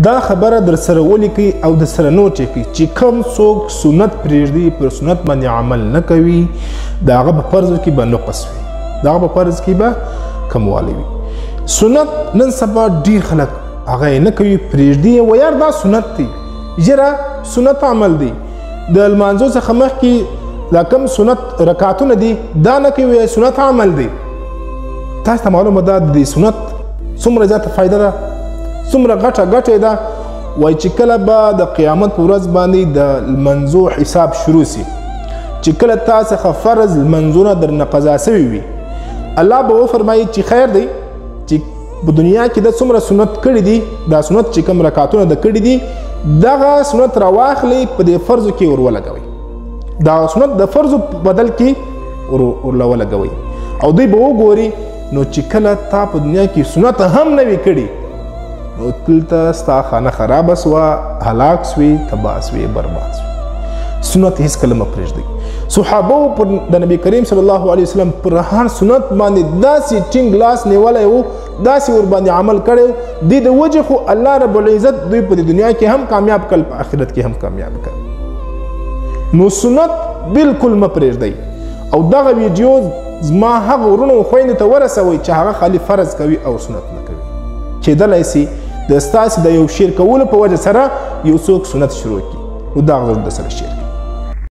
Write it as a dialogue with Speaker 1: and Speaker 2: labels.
Speaker 1: دا خبره در سره ولیکئ او د سره نوټ یې کړئ چې کوم څوک سنت پرېږدي پر سنت باندې عمل نه کوي د هغه په فرضو کې به نقص وي د هغه په فرض کې به کموالی وي. سنت نن سبا ډېر خلک هغه یې نه کوي پرېږدي یې ویار دا سنت دی ژره سنت عمل دی د لمانځو څخه مخکې دا کوم سنت رکعتونه دي دا نه کوي سنت عمل دی. تاسو ته معلومه ده د سنت څومره زیاته فایده ده څومره غټه ده وایي چې کله به د قیامت په ورځ باندې د لمنځو حساب شروع سي چې کله تا څخه فرض لمنځونه درنه قضا سوي وي الله به وفرمایي چې خیر دی چې په دنیا کې د څومره سنت کړي دي دا سنت چې کوم رکعتونه د کړي دي دغه سنت راواخلئ په دې فرضو کې ور ولګوئ دا سنت د فرضو بدل کې ور ولګوئ او دوی به وګوري نو چې کله تا په دنیا کې سنت هم نه وي کړي نو دلته ستا خانه خرابه سوه هلاک سوې تباه سوې برباد سوې. سنت هېڅکله مه پرېږدئ. صحابو د نبی کریم صلی الله علیه وسلم پر هر سنت باندې داسې ټینګ لاس نیولی و داسې ورباندې عمل کړی و دې د وجې خو الله رب العزت دوی په دنیا کې هم کامیاب کړل په آخرت کې هم کامیاب کړل. نو سنت بالکل مه پرېږدئ او دغه ویډیو زما هغه ورونو خویندو ته ورسوئ چې هغه خالي فرض کوي او سنت نه کوي کېدلی سي د ستاسې د یو شعر کولو په وجه سره یو څوک سنت شروع کړي نو دغه د سره شعر